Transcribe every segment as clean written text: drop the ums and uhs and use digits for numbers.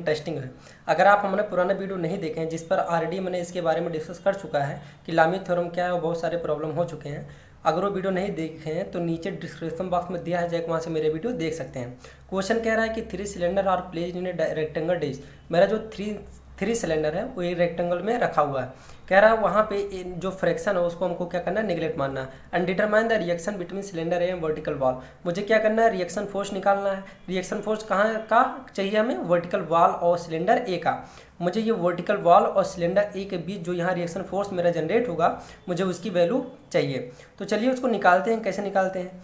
Testing है। अगर आप हमारे पुराना वीडियो नहीं देखे हैं जिस पर ऑलरेडी मैंने इसके बारे में डिस्कस कर चुका है कि लामी थ्योरम क्या है और बहुत सारे प्रॉब्लम हो चुके हैं, अगर वो वीडियो नहीं देखे हैं तो नीचे डिस्क्रिप्शन बॉक्स में दिया है जाए, वहाँ से मेरे वीडियो देख सकते हैं। क्वेश्चन कह रहा है कि 3 cylinder are placed in a rectangle dish. मेरा जो थ्री सिलेंडर है वो एक रेक्टेंगल में रखा हुआ है। कह रहा है वहाँ पे जो फ्रैक्शन है उसको हमको क्या करना है, नेग्लेक्ट मानना है। And determine the reaction between cylinder A and vertical wall. मुझे क्या करना है, रिएक्शन फोर्स निकालना है। रिएक्शन फोर्स कहाँ का चाहिए हमें, वर्टिकल वॉल और सिलेंडर ए का। मुझे ये वर्टिकल वॉल और सिलेंडर ए के बीच जो यहाँ रिएक्शन फोर्स मेरा जनरेट होगा, मुझे उसकी वैल्यू चाहिए। तो चलिए उसको निकालते हैं। कैसे निकालते हैं,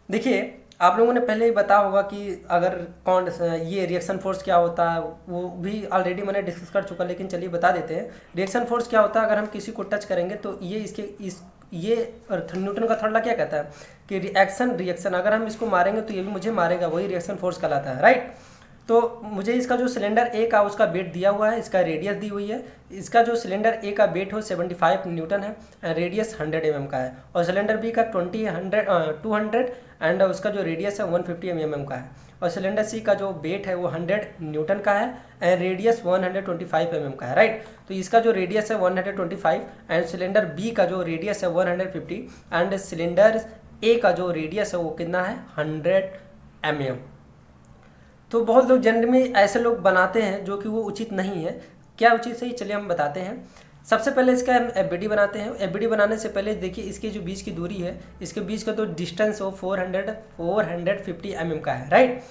देखिए आप लोगों ने पहले ही बताया होगा कि अगर कौन ये रिएक्शन फोर्स क्या होता है वो भी ऑलरेडी मैंने डिस्कस कर चुका, लेकिन चलिए बता देते हैं। रिएक्शन फोर्स क्या होता है, अगर हम किसी को टच करेंगे तो ये न्यूटन का थर्ड लॉ क्या कहता है कि रिएक्शन अगर हम इसको मारेंगे तो ये भी मुझे मारेगा, वही रिएक्शन फोर्स कहलाता है, राइट। तो मुझे इसका जो सिलेंडर ए का उसका वेट दिया हुआ है, इसका रेडियस दी हुई है। इसका जो सिलेंडर ए का वेट हो 75 न्यूटन है, रेडियस 100 mm का है। और सिलेंडर बी का 200 एंड उसका जो रेडियस है 150 mm का है। और सिलेंडर सी का जो वेट है वो 100 न्यूटन का है एंड रेडियस 125 mm का है, राइट। तो इसका जो रेडियस है 125 एंड सिलेंडर बी का जो रेडियस है 150 एंड सिलेंडर ए का जो रेडियस है वो कितना है, 100 mm। तो बहुत लोग जनरल में ऐसे लोग बनाते हैं जो कि वो उचित नहीं है। क्या उचित सही, चलिए हम बताते हैं। सबसे पहले इसका हम एफबीडी बनाते हैं। एफबीडी बनाने से पहले देखिए इसके जो बीच की दूरी है, इसके बीच का तो डिस्टेंस हो 450 mm का है, राइट।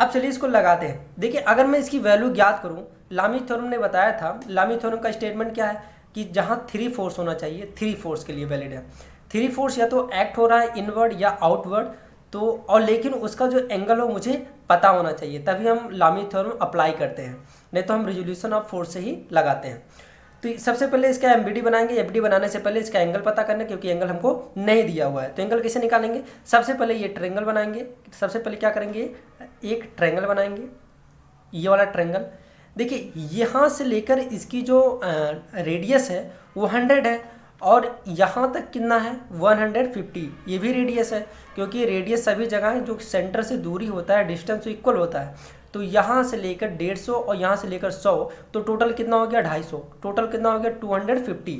अब चलिए इसको लगाते हैं। देखिए अगर मैं इसकी वैल्यू ज्ञात करूं, लामी थ्योरम ने बताया था, लामी थ्योरम का स्टेटमेंट क्या है कि जहाँ 3 फोर्स होना चाहिए, 3 फोर्स के लिए वैलिड है। 3 फोर्स या तो एक्ट हो रहा है इनवर्ड या आउटवर्ड, तो और लेकिन उसका जो एंगल हो मुझे पता होना चाहिए, तभी हम लामी थ्योरम अप्लाई करते हैं, नहीं तो हम रिजोल्यूशन ऑफ फोर्स से ही लगाते हैं। तो सबसे पहले इसका एमबीडी बनाएंगे। एफडी बनाने से पहले इसका एंगल पता करना, क्योंकि एंगल हमको नहीं दिया हुआ है। तो एंगल कैसे निकालेंगे, सबसे पहले ये ट्रायंगल बनाएंगे। सबसे पहले क्या करेंगे, एक ट्रायंगल बनाएंगे, ये वाला ट्रायंगल। देखिए यहाँ से लेकर इसकी जो रेडियस है वो 100 है और यहाँ तक कितना है 150, ये भी रेडियस है, क्योंकि रेडियस सभी जगह जो सेंटर से दूरी होता है डिस्टेंस इक्वल होता है। तो यहाँ से लेकर 150 और यहाँ से लेकर 100, तो टोटल कितना हो गया 250, टोटल कितना हो गया 250।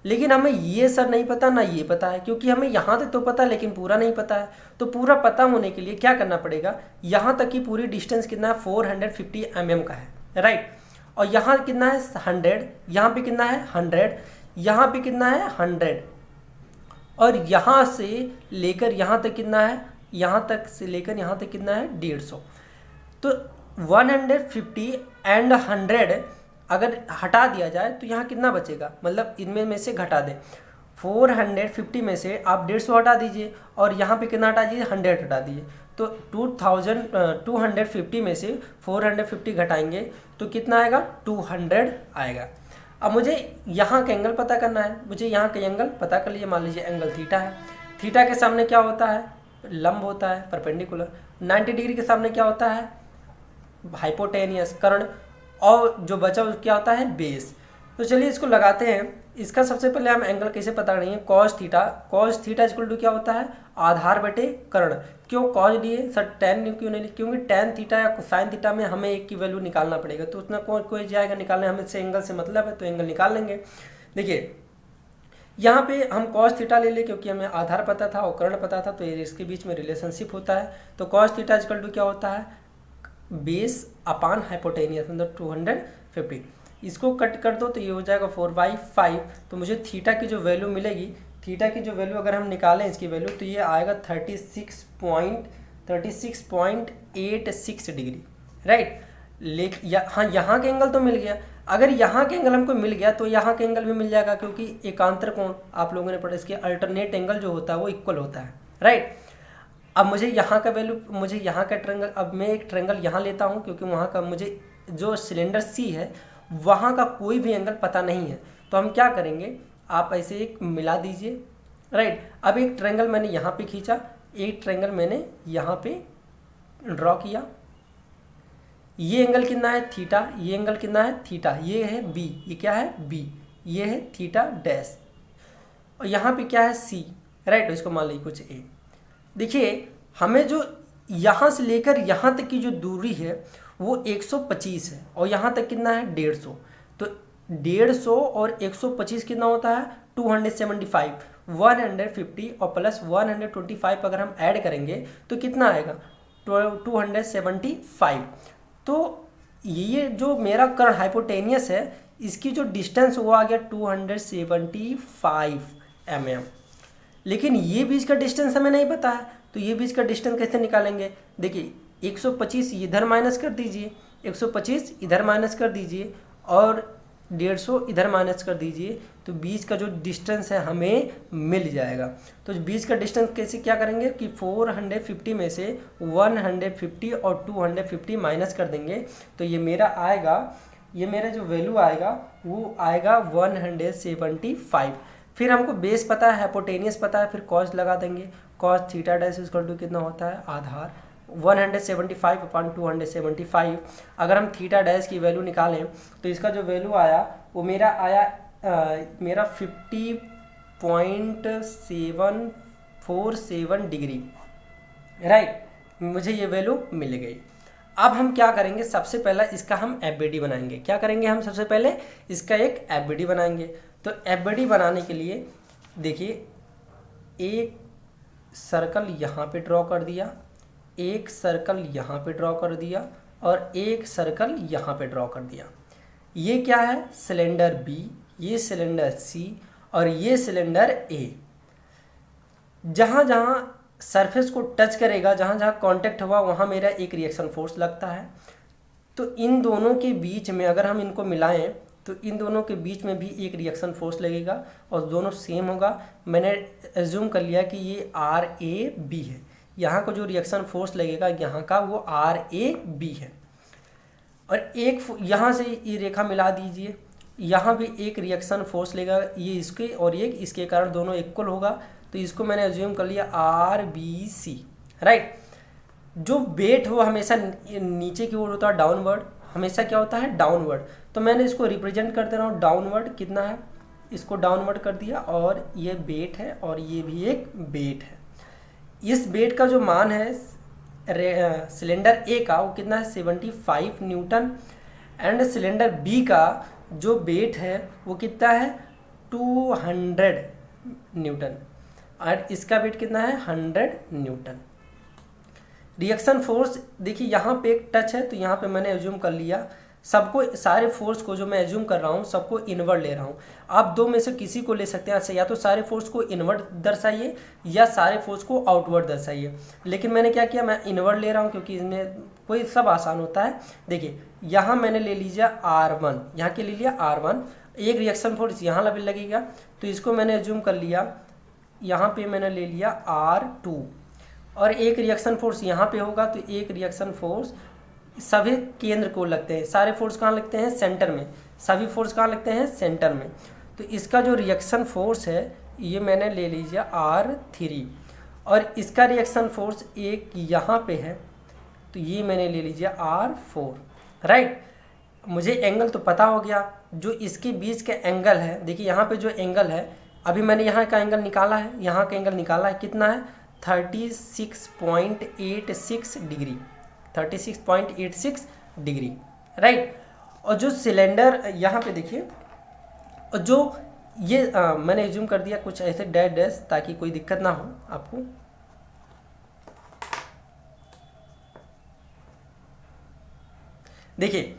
लेकिन हमें ये सर नहीं पता ना ये पता है, क्योंकि हमें यहाँ तक तो पता है लेकिन पूरा नहीं पता है। तो पूरा पता होने के लिए क्या करना पड़ेगा, यहाँ तक की पूरी डिस्टेंस कितना है 450 mm का है, राइट। और यहाँ कितना है 100, यहाँ पे कितना है 100, यहाँ पे कितना है 100, और यहाँ से लेकर यहाँ तक कितना है, यहाँ तक से लेकर यहाँ तक कितना है 150। तो 150 एंड 100 अगर हटा दिया जाए तो यहाँ कितना बचेगा, मतलब इनमें में से घटा दें। 450 में से आप 150 हटा दीजिए और यहाँ पे कितना हटा दीजिए 100 हटा दीजिए। तो 250 में से 450 घटाएंगे तो कितना आएगा 200 आएगा। अब मुझे यहाँ का एंगल पता करना है, मुझे यहाँ का एंगल पता कर लीजिए। मान लीजिए एंगल थीटा है, थीटा के सामने क्या होता है, लंब होता है, परपेंडिकुलर। 90 डिग्री के सामने क्या होता है, हाइपोटेनियस, कर्ण, और जो बचा वो क्या होता है, बेस। तो चलिए इसको लगाते हैं। इसका सबसे पहले हम एंगल कैसे पता करेंगे, कॉस थीटा इक्वल टू क्या होता है, आधार बटे कर्ण। क्यों कॉस लिए सर, टेन क्यों नहीं, क्योंकि टेन थीटा या साइन थीटा में हमें एक की वैल्यू निकालना पड़ेगा, तो उतना कोई जाएगा निकालने, हमें से एंगल से मतलब है तो एंगल निकाल लेंगे। देखिए यहाँ पे हम कॉस थीटा ले लें, क्योंकि हमें आधार पता था और कर्ण पता था, तो इसके बीच में रिलेशनशिप होता है। तो कॉस थीटा इक्वल टू क्या होता है, बेस अपान हाइपोटेनियस, मतलब 250। इसको कट कर दो तो ये हो जाएगा 4/5। तो मुझे थीटा की जो वैल्यू मिलेगी, थीटा की जो वैल्यू अगर हम निकालें इसकी वैल्यू, तो ये आएगा 36.86 डिग्री, राइट। हाँ यहाँ का एंगल तो मिल गया। अगर यहाँ के एंगल हमको मिल गया तो यहाँ का एंगल भी मिल जाएगा, क्योंकि एकांतर कोण आप लोगों ने पढ़ा, इसके अल्टरनेट एंगल जो होता है वो इक्वल होता है, राइट। अब मुझे यहाँ का वैल्यू, मुझे यहाँ का ट्रायंगल, अब मैं एक ट्रायंगल यहाँ लेता हूँ, क्योंकि वहाँ का मुझे जो सिलेंडर सी है वहाँ का कोई भी एंगल पता नहीं है। तो हम क्या करेंगे, आप ऐसे एक मिला दीजिए, राइट। अब एक ट्रायंगल मैंने यहाँ पे खींचा, एक ट्रायंगल मैंने यहाँ पे ड्रॉ किया। ये एंगल कितना है थीटा, ये एंगल कितना है थीटा, ये है बी, ये क्या है बी, ये है थीटा डैश, और यहाँ पे क्या है सी, राइट। इसको मान लीजिए कुछ ए। देखिए हमें जो यहाँ से लेकर यहाँ तक की जो दूरी है वो 125 है और यहाँ तक कितना है 150। तो 150 और 125 कितना होता है 275। 150 और प्लस 125 अगर हम ऐड करेंगे तो कितना आएगा 275। तो ये जो मेरा कर्ण हाइपोटेनियस है इसकी जो डिस्टेंस वो आ गया 275 mm। लेकिन ये बीच का डिस्टेंस हमें नहीं पता है, तो ये बीच का डिस्टेंस कैसे निकालेंगे। देखिए 125 इधर माइनस कर दीजिए, 125 इधर माइनस कर दीजिए और 150 इधर माइनस कर दीजिए, तो बीच का जो डिस्टेंस है हमें मिल जाएगा। तो बीच का डिस्टेंस कैसे क्या करेंगे कि 450 में से 150 और 250 माइनस कर देंगे, तो ये मेरा आएगा, ये मेरा जो वैल्यू आएगा वो आएगा 175। फिर हमको बेस पता है, हाइपोटेनियस पता है, फिर कॉस लगा देंगे। Cos theta dash equal to कितना होता है आधार 175 अपॉन 275। अगर हम थीटा डैश की वैल्यू निकालें तो इसका जो वैल्यू आया वो मेरा आया मेरा 50.747 डिग्री, राइट। मुझे ये वैल्यू मिल गई। अब हम क्या करेंगे, सबसे पहला इसका हम एफबीडी बनाएंगे। क्या करेंगे हम सबसे पहले इसका एक एफबीडी बनाएंगे। तो एफबीडी बनाने के लिए देखिए एक सर्कल यहाँ पे ड्रॉ कर दिया, एक सर्कल यहाँ पे ड्रॉ कर दिया और एक सर्कल यहाँ पे ड्रॉ कर दिया। ये क्या है सिलेंडर बी, ये सिलेंडर सी और ये सिलेंडर ए। जहाँ जहाँ सरफेस को टच करेगा, जहाँ जहाँ कांटेक्ट हुआ वहाँ मेरा एक रिएक्शन फोर्स लगता है। तो इन दोनों के बीच में अगर हम इनको मिलाएं तो इन दोनों के बीच में भी एक रिएक्शन फोर्स लगेगा और दोनों सेम होगा। मैंने एज्यूम कर लिया कि ये आर ए बी है, यहाँ को जो रिएक्शन फोर्स लगेगा यहाँ का वो आर ए बी है। और एक यहाँ से ये रेखा मिला दीजिए, यहाँ भी एक रिएक्शन फोर्स लगेगा, ये इसके और ये इसके कारण दोनों इक्वल होगा। तो इसको मैंने एज्यूम कर लिया आर बी सी, राइट। जो वेट हो हमेशा नीचे की ओर होता है, डाउनवर्ड हमेशा क्या होता है डाउनवर्ड। तो मैंने इसको रिप्रेजेंट कर दे रहा हूँ डाउनवर्ड, कितना है इसको डाउनवर्ड कर दिया और ये वेट है और ये भी एक वेट है। इस वेट का जो मान है सिलेंडर ए का वो कितना है 75 न्यूटन एंड सिलेंडर बी का जो वेट है वो कितना है 200 न्यूटन और इसका वेट कितना है 100 न्यूटन। रिएक्शन फोर्स देखिए यहाँ पे एक टच है तो यहाँ पे मैंने एज्यूम कर लिया, सबको सारे फोर्स को जो मैं एज्यूम कर रहा हूँ सबको इनवर्ड ले रहा हूँ। आप दो में से किसी को ले सकते हैं, या तो सारे फोर्स को इनवर्ड दर्शाइए या सारे फोर्स को आउटवर्ड दर्शाइए। लेकिन मैंने क्या किया, मैं इनवर्ड ले रहा हूँ क्योंकि इसमें कोई सब आसान होता है। देखिए यहाँ मैंने ले लीजिए R1, यहाँ के ले लिया R1, एक रिएक्शन फोर्स यहाँ लगेगा तो इसको मैंने एज्यूम कर लिया, यहाँ पे मैंने ले लिया R2 और एक रिएक्शन फोर्स यहाँ पे होगा तो एक रिएक्शन फोर्स सभी केंद्र को लगते हैं। सारे फोर्स कहाँ लगते हैं सेंटर में, सभी फोर्स कहाँ लगते हैं सेंटर में। तो इसका जो रिएक्शन फोर्स है ये मैंने ले लीजिए R3 और इसका रिएक्शन फोर्स एक यहाँ पे है तो ये मैंने ले लीजिए R4, राइट। मुझे एंगल तो पता हो गया, जो इसके बीच का एंगल है देखिए यहाँ पे जो एंगल है अभी मैंने यहाँ का एंगल निकाला है, यहाँ का एंगल निकाला है कितना है 36.86 डिग्री, 36.86 डिग्री, राइट। और जो सिलेंडर यहाँ पे देखिए, और जो ये मैंने एज्यूम कर दिया कुछ ऐसे डैश डैश ताकि कोई दिक्कत ना हो आपको। देखिए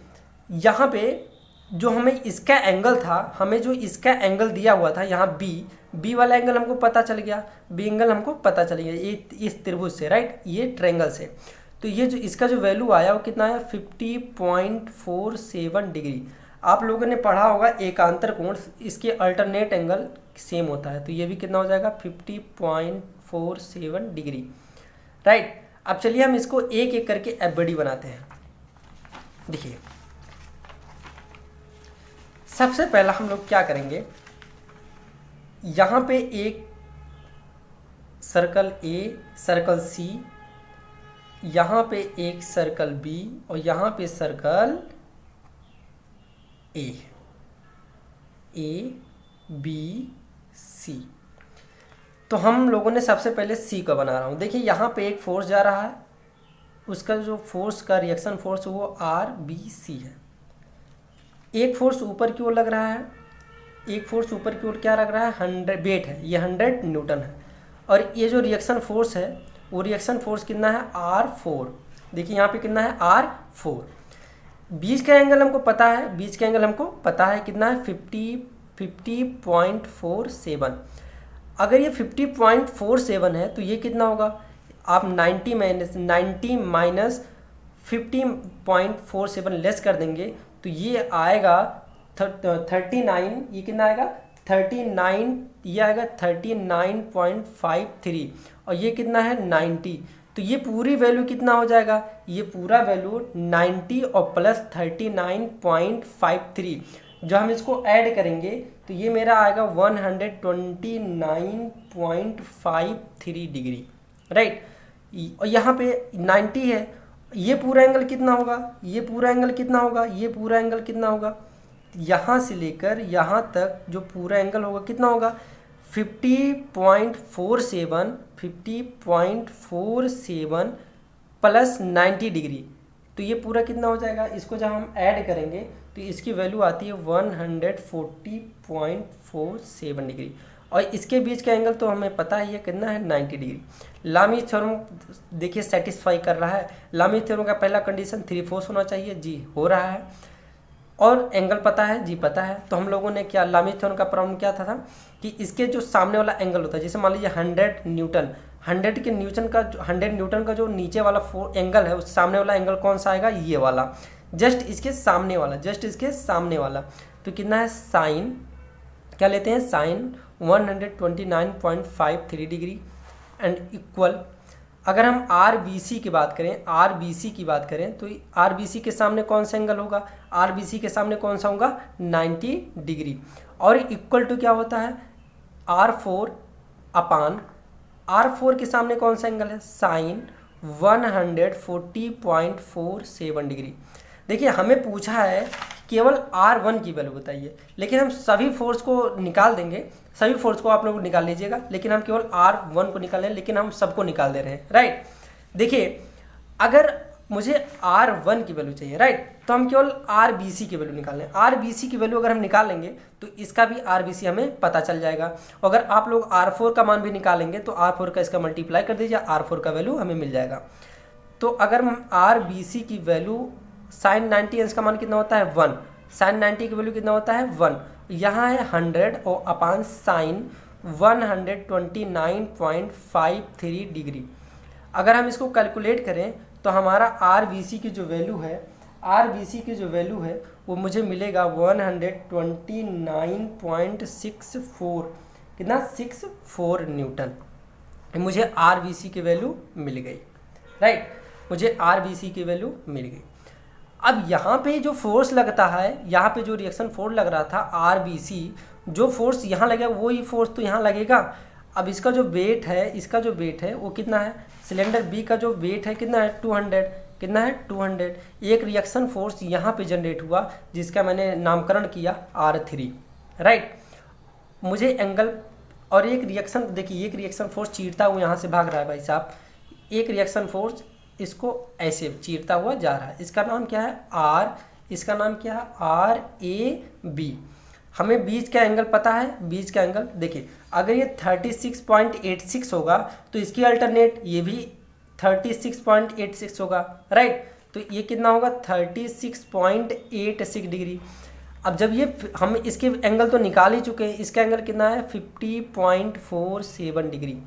यहाँ पे जो हमें इसका एंगल था, हमें जो इसका एंगल दिया हुआ था यहाँ बी वाला एंगल हमको पता चल गया, बी एंगल हमको पता चल गया ये इस त्रिभुज से, राइट, ये ट्रायंगल से। तो ये जो इसका जो वैल्यू आया वो कितना है 50.47 डिग्री। आप लोगों ने पढ़ा होगा एकांतर कोण, इसके अल्टरनेट एंगल सेम होता है, तो ये भी कितना हो जाएगा 50.47 डिग्री, राइट। अब चलिए हम इसको एक एक करके एफबीडी बनाते हैं। देखिए सबसे पहला हम लोग क्या करेंगे, यहाँ पे एक सर्कल ए, सर्कल सी, यहाँ पे एक सर्कल बी और यहाँ पे सर्कल ए बी सी। तो हम लोगों ने सबसे पहले सी का बना रहा हूँ। देखिए यहाँ पे एक फोर्स जा रहा है, उसका जो फोर्स का रिएक्शन फोर्स वो RBC है। एक फोर्स ऊपर की ओर लग रहा है, एक फोर्स ऊपर की ओर क्या लग रहा है, 100 वेट है, ये 100 न्यूटन है। और ये जो रिएक्शन फोर्स है वो रिएक्शन फोर्स कितना है, R4। देखिए यहाँ पे कितना है, R4। बीच का एंगल हमको पता है, बीच का एंगल हमको पता है कितना है, 50.47। अगर ये 50.47 है तो ये कितना होगा, आप 90 माइनस 50.47 लेस कर देंगे तो ये आएगा 39, ये कितना आएगा 39, ये आएगा 39.53 और ये कितना है 90। तो ये पूरी वैल्यू कितना हो जाएगा, ये पूरा वैल्यू 90 और प्लस 39.53, जो हम इसको ऐड करेंगे तो ये मेरा आएगा 129.53 डिग्री, राइट। और यहाँ पे 90 है, ये पूरा एंगल कितना होगा, ये पूरा एंगल कितना होगा, ये पूरा एंगल कितना होगा, यहाँ से लेकर यहाँ तक जो पूरा एंगल होगा कितना होगा, 50.47 प्लस 90 डिग्री। तो ये पूरा कितना हो जाएगा, इसको जब हम ऐड करेंगे तो इसकी वैल्यू आती है 140.47 डिग्री। और इसके बीच का एंगल तो हमें पता ही है कितना है, 90 डिग्री। लामी थ्योरम देखिए सेटिस्फाई कर रहा है। लामी थ्योरम का पहला कंडीशन 3 फोर्स होना चाहिए, जी हो रहा है। और एंगल पता है, जी पता है। तो हम लोगों ने क्या, लामी थ्योरम का प्रॉब्लम क्या था कि इसके जो सामने वाला एंगल होता है, जैसे मान लीजिए 100 न्यूटन, 100 न्यूटन का जो नीचे वाला एंगल है, उस सामने वाला एंगल कौन सा आएगा, ये वाला, जस्ट इसके सामने वाला, जस्ट इसके सामने वाला। तो कितना है, साइन क्या लेते हैं, साइन 129.53 डिग्री एंड इक्वल। अगर हम RBC की बात करें, RBC की बात करें तो RBC के सामने कौन सा एंगल होगा, RBC के सामने कौन सा होगा, 90 डिग्री। और इक्वल टू क्या होता है, R4 अपान R4 के सामने कौन सा एंगल है, साइन 140.47 डिग्री। देखिए हमें पूछा है केवल R1 की वैल्यू बताइए, लेकिन हम सभी फोर्स को निकाल देंगे, सभी फोर्स को आप लोग निकाल लीजिएगा, लेकिन हम केवल R1 को निकाल लें, लेकिन हम सबको निकाल दे रहे हैं, राइट। देखिए अगर मुझे R1 की वैल्यू चाहिए, राइट, तो हम केवल RBC की वैल्यू निकाल लें। RBC की वैल्यू अगर हम निकाल लेंगे तो इसका भी RBC हमें पता चल जाएगा। अगर आप लोग R4 का मान भी निकालेंगे तो R4 का इसका मल्टीप्लाई कर दीजिए, R4 का वैल्यू हमें मिल जाएगा। तो अगर हम RBC की वैल्यू साइन 90 अंश का मान कितना होता है, 1, साइन 90 की वैल्यू कितना होता है, 1, यहाँ है 100 और अपान साइन 129.53 डिग्री। अगर हम इसको कैलकुलेट करें तो हमारा RBC की जो वैल्यू है, RBC की जो वैल्यू है वो मुझे मिलेगा 129.64, कितना, 64 न्यूटन। मुझे RBC की वैल्यू मिल गई, राइट, मुझे RBC की वैल्यू मिल गई। अब यहाँ पे जो फोर्स लगता है, यहाँ पे जो रिएक्शन फोर्स लग रहा था RBC, जो फोर्स यहाँ लगेगा वही फोर्स तो यहाँ लगेगा। अब इसका जो वेट है, इसका जो वेट है वो कितना है, सिलेंडर B का जो वेट है कितना है, 200, कितना है, 200। एक रिएक्शन फोर्स यहाँ पे जनरेट हुआ जिसका मैंने नामकरण किया R3, राइट। मुझे एंगल और एक रिएक्शन, देखिए एक रिएक्शन फोर्स चीरता हुआ यहाँ से भाग रहा है भाई साहब, एक रिएक्शन फोर्स इसको ऐसे चीरता हुआ जा रहा है, इसका नाम क्या है, R, इसका नाम क्या है, RAB। हमें बीच का एंगल पता है, बीच का एंगल देखिए अगर ये 36.86 होगा तो इसकी अल्टरनेट ये भी 36.86 होगा, राइट। तो ये कितना होगा, 36.86 डिग्री। अब जब ये हम इसके एंगल तो निकाल ही चुके हैं, इसका एंगल कितना है, 50.47 डिग्री।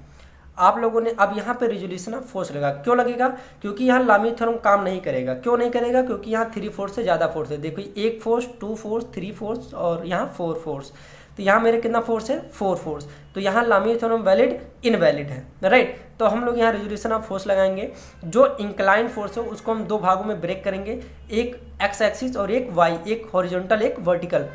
आप लोगों ने अब यहाँ पे रिजोल्यूशन ऑफ फोर्स लगा, क्यों लगेगा, क्योंकि यहाँ लामी थ्योरम काम नहीं करेगा। क्यों नहीं करेगा, क्योंकि यहाँ 3 फोर्स से ज़्यादा फोर्स है। देखो 1 फोर्स, 2 फोर्स, 3 फोर्स और यहाँ 4 फोर्स। तो यहाँ मेरे कितना फोर्स है, 4 फोर्स। तो यहाँ लामी थ्योरम वैलिड इनवैलिड है, राइट। तो हम लोग यहाँ रिजोल्यूशन ऑफ फोर्स लगाएंगे। जो इंक्लाइंड फोर्स है उसको हम 2 भागों में ब्रेक करेंगे, एक एक्स एक्सिस और एक वाई, एक हॉरिजॉन्टल एक वर्टिकल।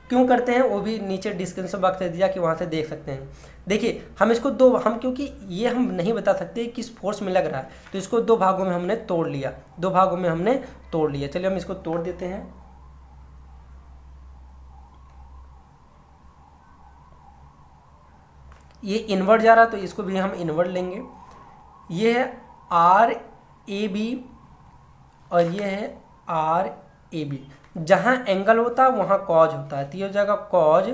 क्यों करते हैं वो भी नीचे डिस्क्रिप्शन बॉक्स दे दिया कि वहाँ से देख सकते हैं। देखिए हम इसको क्योंकि ये हम नहीं बता सकते किस फोर्स में लग रहा है, तो इसको 2 भागों में हमने तोड़ लिया, 2 भागों में हमने तोड़ लिया। चलिए हम इसको तोड़ देते हैं। ये इनवर्ट जा रहा है तो इसको भी हम इनवर्ट लेंगे। ये है ए बी और ये है आर ए बी। जहाँ एंगल होता है वहाँ कॉज होता है, तो ये हो जाएगा कॉज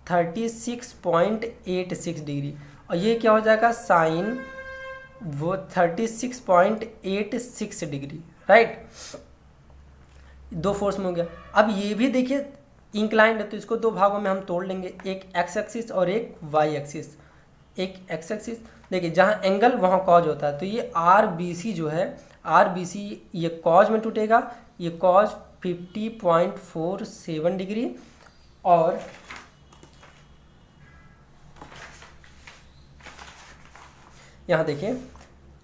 36.86 डिग्री, और ये क्या हो जाएगा साइन वो 36.86 डिग्री, राइट। दो फोर्स में हो गया। अब ये भी देखिए इंक्लाइंड है, तो इसको दो भागों में हम तोड़ लेंगे, एक एक्स एक्सिस और एक वाई एक्सिस। एक एक्स एक्सिस देखिए जहाँ एंगल वहाँ कॉज होता है, तो ये आर बी सी जो है, आर बी सी ये कॉज में टूटेगा, ये कॉज 50.47 डिग्री, और यहाँ देखिए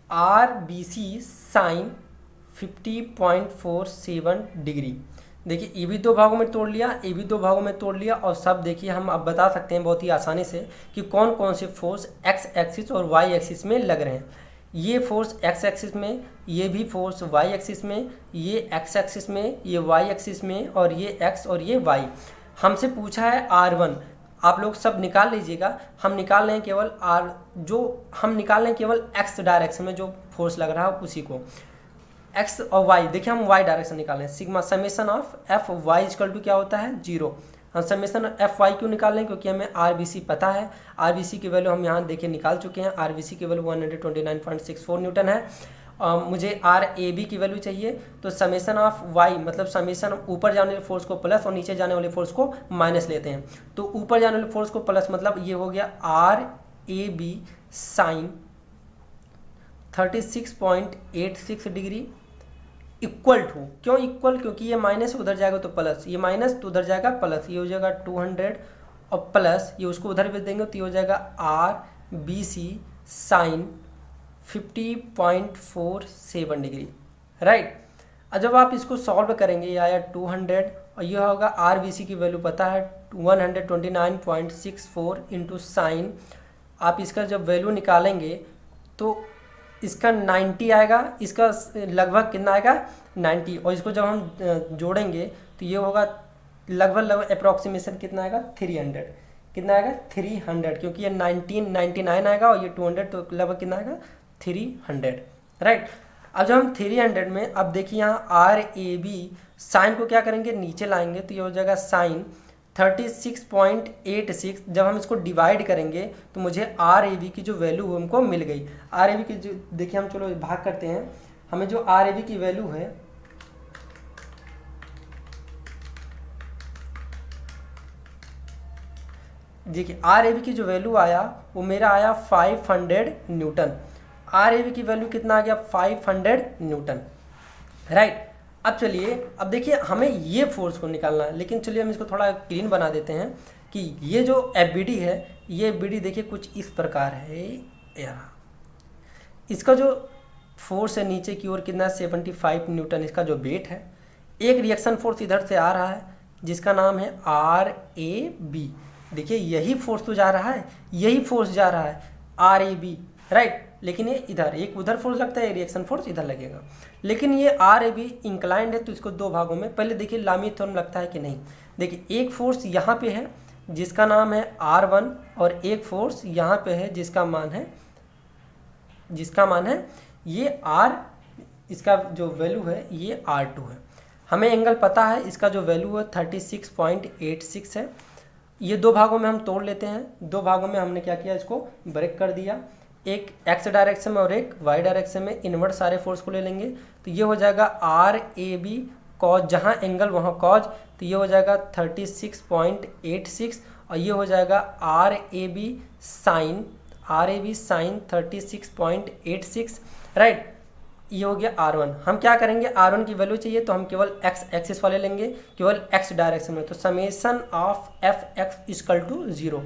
R B C sine 50.47 degree. देखिए ये भी दो भागों में तोड़ लिया, ये भी दो भागों में तोड़ लिया, और सब देखिए हम अब बता सकते हैं बहुत ही आसानी से कि कौन कौन से फोर्स एक्स एक्सिस और वाई एक्सिस में लग रहे हैं। ये फोर्स एक्स एक्सिस में, ये भी फोर्स वाई एक्सिस में, ये एक्स एक्सिस में, ये वाई एक्सिस में, और ये एक्स और ये वाई। हमसे पूछा है R1, आप लोग सब निकाल लीजिएगा। हम निकाल रहे हैं केवल हम निकाल रहे हैं केवल एक्स डायरेक्शन में जो फोर्स लग रहा है उसी को, एक्स और वाई। देखिए हम वाई डायरेक्शन निकाल रहे हैं, sigma summation of F Y equal to क्या होता है 0। हम समेशन एफ वाई क्यों निकाल रहे हैं, क्योंकि हमें आर बी सी पता है। आर बी सी की वैल्यू हम यहाँ देखिए निकाल चुके हैं, आर बी सी की वैल्यू 129.64 न्यूटन है। मुझे आर ए बी की वैल्यू चाहिए, तो समेशन ऑफ वाई मतलब समेशन ऊपर जाने वाले फोर्स को प्लस और नीचे जाने वाले फोर्स को माइनस लेते हैं। तो ऊपर जाने वाले फोर्स को प्लस मतलब ये हो गया R A B sine 36.86 degree equal to, क्यों इक्वल, क्योंकि ये माइनस उधर जाएगा तो प्लस, ये माइनस तो उधर जाएगा प्लस, ये हो जाएगा 200 और प्लस ये उसको उधर भेज देंगे तो ये हो जाएगा R B C sine 50.47 degree, right. अब जब आप इसको सॉल्व करेंगे ये आया 200 और ये होगा आर बी सी की वैल्यू पता है 129.64 इंटू साइन। आप इसका जब वैल्यू निकालेंगे तो इसका 90 आएगा, इसका लगभग कितना आएगा 90, और इसको जब हम जोड़ेंगे तो ये होगा लगभग अप्रॉक्सीमेशन कितना आएगा 300, कितना आएगा 300, क्योंकि ये 1999 आएगा और ये 200, तो लगभग कितना आएगा 300, राइट। अब जब हम 300 में, अब देखिए यहाँ आर ए बी साइन को क्या करेंगे नीचे लाएंगे, तो ये हो जाएगा साइन 36.86। जब हम इसको डिवाइड करेंगे तो मुझे आर ए बी की जो वैल्यू हमको मिल गई। आर ए बी की जो देखिए हम चलो भाग करते हैं, हमें जो आर ए बी की वैल्यू है देखिए आर ए बी की जो वैल्यू आया वो मेरा आया 500 न्यूटन। आर ए बी की वैल्यू कितना आ गया 500 न्यूटन, राइट। अब चलिए अब देखिए हमें ये फोर्स को निकालना है, लेकिन चलिए हम इसको थोड़ा क्लीन बना देते हैं कि ये जो एफ बी डी है, ये एफ बी डी देखिए कुछ इस प्रकार है यार। इसका जो फोर्स है नीचे की ओर कितना 75 न्यूटन इसका जो वेट है। एक रिएक्शन फोर्स इधर से आ रहा है जिसका नाम है आर ए बी। देखिए यही फोर्स तो जा रहा है, यही फोर्स जा रहा है आर ए बी, राइट। लेकिन ये इधर एक उधर फोर्स लगता है, रिएक्शन फोर्स इधर लगेगा। लेकिन ये आर ए बी इंक्लाइंड है तो इसको दो भागों में, पहले देखिए लामी थ्योरम लगता है कि नहीं। देखिए एक फोर्स यहाँ पे है जिसका नाम है R1 और एक फोर्स यहाँ पे है जिसका मान है ये R, इसका जो वैल्यू है ये R2 है। हमें एंगल पता है, इसका जो वैल्यू है 36.86 है। ये दो भागों में हम तोड़ लेते हैं। दो भागों में हमने क्या किया, इसको ब्रेक कर दिया, एक एक्स डायरेक्शन में और एक वाई डायरेक्शन में। इन्वर्ट सारे फोर्स को ले लेंगे तो ये हो जाएगा आर ए बी कॉज, जहाँ एंगल वहाँ कॉज, तो ये हो जाएगा 36.86 और ये हो जाएगा R A B sine 36.86, right. ये हो गया R1। हम क्या करेंगे, R1 की वैल्यू चाहिए तो हम केवल एक्स एक्सिस वाले लेंगे, केवल एक्स डायरेक्शन में। तो summation of F X equal to 0।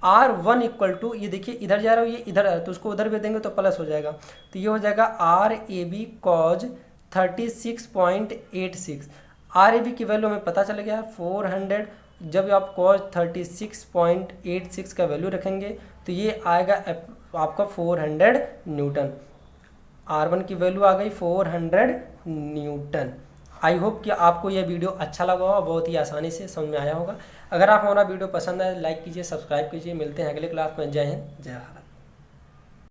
R1 equal to, ये देखिए इधर जा रहा है, ये इधर आ रहा है, तो उसको उधर भी देंगे तो प्लस हो जाएगा। तो ये हो जाएगा R A B cos 36.86। R A B की वैल्यू हमें पता चल गया 400। जब आप कॉज 36.86 का वैल्यू रखेंगे तो ये आएगा आपका 400 न्यूटन। R1 की वैल्यू आ गई 400 न्यूटन। आई होप कि आपको यह वीडियो अच्छा लगा होगा, बहुत ही आसानी से समझ में आया होगा। अगर आप हमारा वीडियो पसंद आए लाइक कीजिए, सब्सक्राइब कीजिए। मिलते हैं अगले क्लास में। जय हिंद, जय भारत।